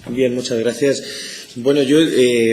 Bien, muchas gracias. Bueno, yo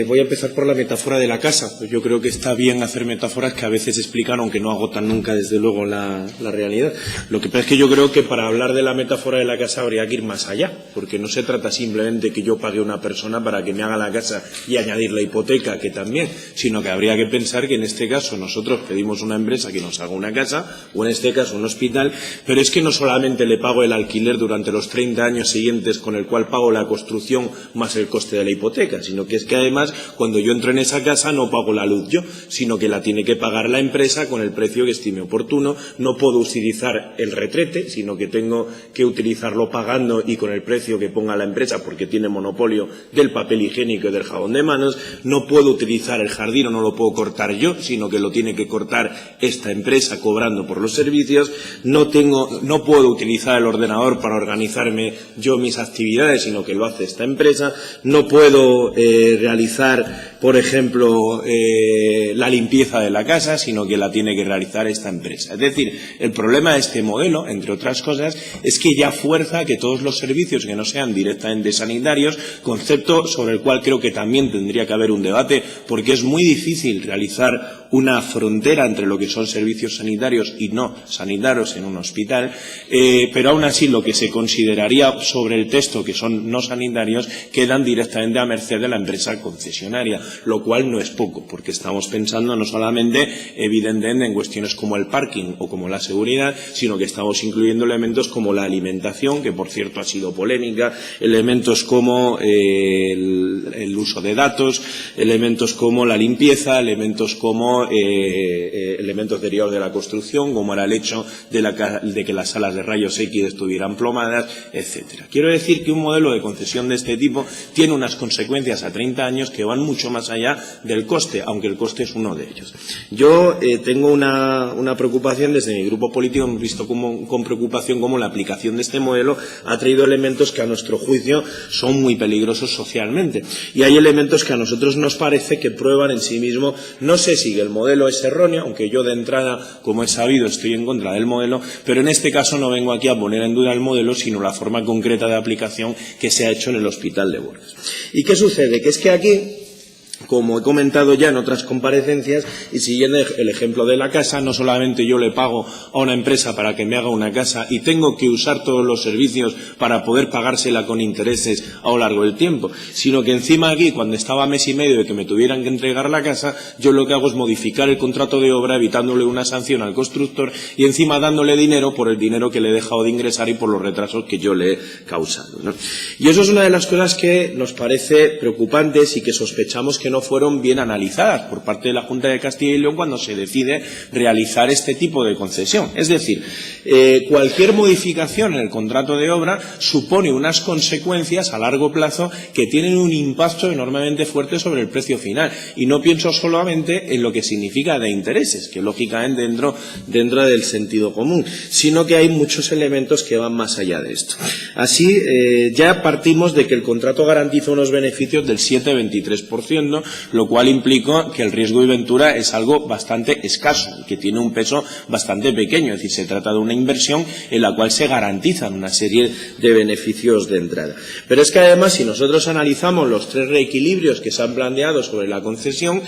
voy a empezar por la metáfora de la casa. Yo creo que está bien hacer metáforas que a veces explican, aunque no agotan nunca, desde luego, la realidad. Lo que pasa es que yo creo que para hablar de la metáfora de la casa habría que ir más allá, porque no se trata simplemente que yo pague a una persona para que me haga la casa y añadir la hipoteca, que también, sino que habría que pensar que en este caso nosotros pedimos una empresa que nos haga una casa, o en este caso un hospital, pero es que no solamente le pago el alquiler durante los 30 años siguientes, con el cual pago la construcción más el coste de la hipoteca, sino que es que además cuando yo entro en esa casa no pago la luz yo, sino que la tiene que pagar la empresa con el precio que estime oportuno. No puedo utilizar el retrete, sino que tengo que utilizarlo pagando y con el precio que ponga la empresa, porque tiene monopolio del papel higiénico y del jabón de manos. No puedo utilizar el jardín, o no lo puedo cortar yo, sino que lo tiene que cortar esta empresa cobrando por los servicios. No puedo utilizar el ordenador para organizarme yo mis actividades, sino que lo hace esta empresa. No puedo realizar, por ejemplo, la limpieza de la casa, sino que la tiene que realizar esta empresa. Es decir, el problema de este modelo, entre otras cosas, es que ya fuerza que todos los servicios que no sean directamente sanitarios, concepto sobre el cual creo que también tendría que haber un debate, porque es muy difícil realizar una frontera entre lo que son servicios sanitarios y no sanitarios en un hospital, pero aún así lo que se consideraría sobre el texto que son no sanitarios quedan directamente a merced de la empresa concesionaria, lo cual no es poco, porque estamos pensando no solamente evidentemente en cuestiones como el parking o como la seguridad, sino que estamos incluyendo elementos como la alimentación, que por cierto ha sido polémica, elementos como el uso de datos, elementos como la limpieza, elementos como elementos derivados de la construcción, como era el hecho de que las salas de rayos X estuvieran plomadas, etcétera. Quiero decir que un modelo de concesión de este tipo tiene unas consecuencias a 30 años que van mucho más allá del coste, aunque el coste es uno de ellos. Yo tengo una preocupación desde mi grupo político. Hemos visto con preocupación cómo la aplicación de este modelo ha traído elementos que a nuestro juicio son muy peligrosos socialmente, y hay elementos que a nosotros nos parece que prueban en sí mismo, no sé si el modelo es erróneo, aunque yo de entrada, como he sabido, estoy en contra del modelo, pero en este caso no vengo aquí a poner en duda el modelo, sino la forma concreta de aplicación que se ha hecho en el Hospital de Burgos. ¿Y qué sucede? Que es que aquí, como he comentado ya en otras comparecencias, y siguiendo el ejemplo de la casa, no solamente yo le pago a una empresa para que me haga una casa y tengo que usar todos los servicios para poder pagársela con intereses a lo largo del tiempo, sino que encima aquí, cuando estaba a mes y medio de que me tuvieran que entregar la casa, yo lo que hago es modificar el contrato de obra, evitándole una sanción al constructor y encima dándole dinero por el dinero que le he dejado de ingresar y por los retrasos que yo le he causado, ¿no? Y eso es una de las cosas que nos parece preocupantes y que sospechamos que no fueron bien analizadas por parte de la Junta de Castilla y León cuando se decide realizar este tipo de concesión. Es decir, cualquier modificación en el contrato de obra supone unas consecuencias a largo plazo que tienen un impacto enormemente fuerte sobre el precio final. Y no pienso solamente en lo que significa de intereses, que lógicamente dentro del sentido común, sino que hay muchos elementos que van más allá de esto. Así, ya partimos de que el contrato garantiza unos beneficios del 7,23%, lo cual implica que el riesgo y ventura es algo bastante escaso, que tiene un peso bastante pequeño, es decir, se trata de una inversión en la cual se garantizan una serie de beneficios de entrada. Pero es que además, si nosotros analizamos los tres reequilibrios que se han planteado sobre la concesión,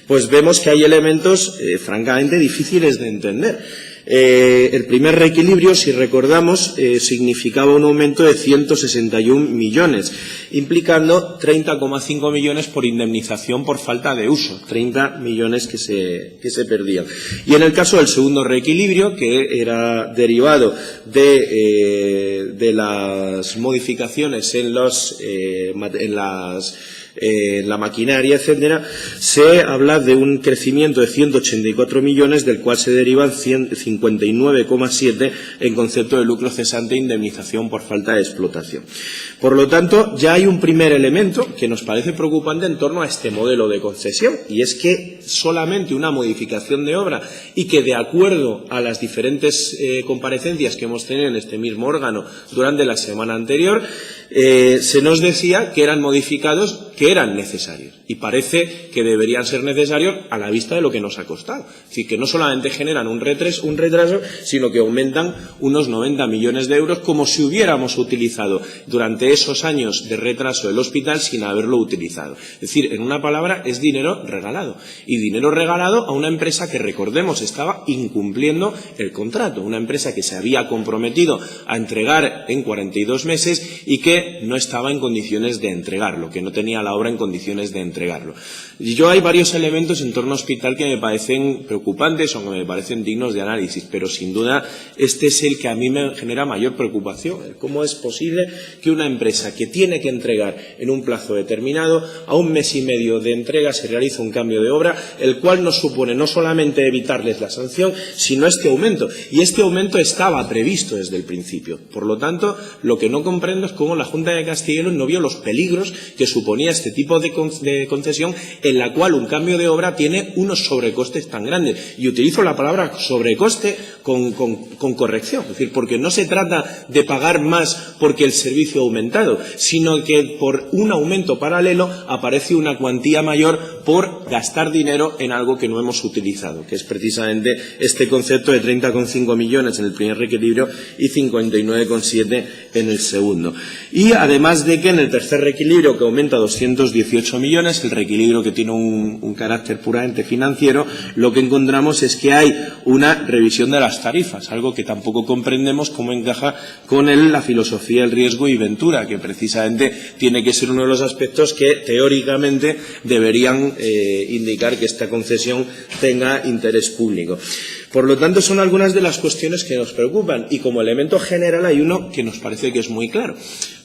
pues vemos que hay elementos francamente difíciles de entender. El primer reequilibrio, si recordamos, significaba un aumento de 161 millones, implicando 30,5 millones por indemnización por falta de uso, 30 millones que se perdían. Y en el caso del segundo reequilibrio, que era derivado de las modificaciones en la maquinaria, etcétera, se habla de un crecimiento de 184 millones, del cual se derivan 59,7 en concepto de lucro cesante e indemnización por falta de explotación. Por lo tanto, ya hay un primer elemento que nos parece preocupante en torno a este modelo de concesión, y es que solamente una modificación de obra, y que de acuerdo a las diferentes comparecencias que hemos tenido en este mismo órgano durante la semana anterior, se nos decía que eran modificados que eran necesarios y parece que deberían ser necesarios a la vista de lo que nos ha costado. Es decir, que no solamente generan un retraso, sino que aumentan unos 90 millones de euros como si hubiéramos utilizado durante esos años de retraso el hospital sin haberlo utilizado. Es decir, en una palabra, es dinero regalado. Y dinero regalado a una empresa que, recordemos, estaba incumpliendo el contrato. Una empresa que se había comprometido a entregar en 42 meses y que no estaba en condiciones de entregarlo, que no tenía la obra en condiciones de entregarlo. Y hay varios elementos en torno al hospital que me parecen preocupantes o que me parecen dignos de análisis, pero sin duda este es el que a mí me genera mayor preocupación. ¿Cómo es posible que una empresa que tiene que entregar en un plazo determinado, a un mes y medio de entrega se realiza un cambio de obra, el cual nos supone no solamente evitarles la sanción, sino este aumento? Y este aumento estaba previsto desde el principio. Por lo tanto, lo que no comprendo es cómo la Junta de Castilla y León no vio los peligros que suponía este tipo de concesión, en la cual un cambio de obra tiene unos sobrecostes tan grandes. Y utilizo la palabra sobrecoste con corrección. Es decir, porque no se trata de pagar más porque el servicio ha aumentado, sino que por un aumento paralelo aparece una cuantía mayor por gastar dinero en algo que no hemos utilizado, que es precisamente este concepto de 30,5 millones en el primer reequilibrio y 59,7 en el segundo. Y además de que en el tercer reequilibrio, que aumenta a 218 millones, el reequilibrio que tiene un carácter puramente financiero, lo que encontramos es que hay una revisión de las tarifas, algo que tampoco comprendemos cómo encaja con la filosofía del riesgo y ventura, que precisamente tiene que ser uno de los aspectos que teóricamente deberían indicar que esta concesión tenga interés público. Por lo tanto, son algunas de las cuestiones que nos preocupan y como elemento general hay uno que nos parece que es muy claro.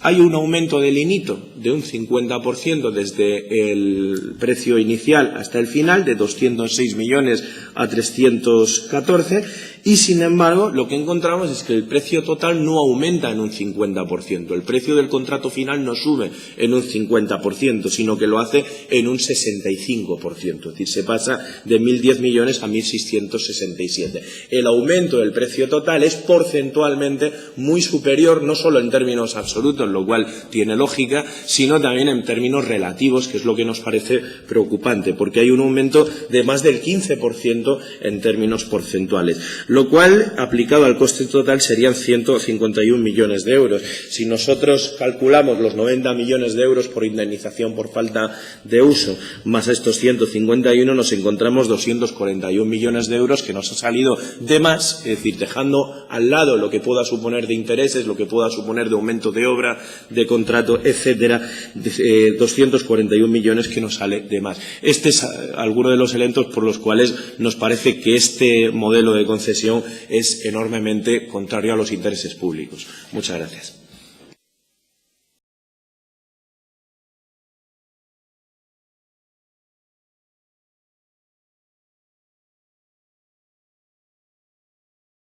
Hay un aumento del INITO de un 50% desde el precio inicial hasta el final, de 206 millones a 314, y sin embargo lo que encontramos es que el precio total no aumenta en un 50%. El precio del contrato final no sube en un 50%, sino que lo hace en un 65%. Es decir, se pasa de 1.010 millones a 1.667. El aumento del precio total es porcentualmente muy superior, no solo en términos absolutos, lo cual tiene lógica, sino también en términos relativos, que es lo que nos parece preocupante, porque hay un aumento de más del 15% en términos porcentuales, lo cual, aplicado al coste total, serían 151 millones de euros. Si nosotros calculamos los 90 millones de euros por indemnización por falta de uso, más estos 151, nos encontramos 241 millones de euros que nos ha salido de más, es decir, dejando al lado lo que pueda suponer de intereses, lo que pueda suponer de aumento de obra, de contrato, etcétera, 241 millones que nos sale de más. Este es alguno de los elementos por los cuales nos parece que este modelo de concesión es enormemente contrario a los intereses públicos. Muchas gracias.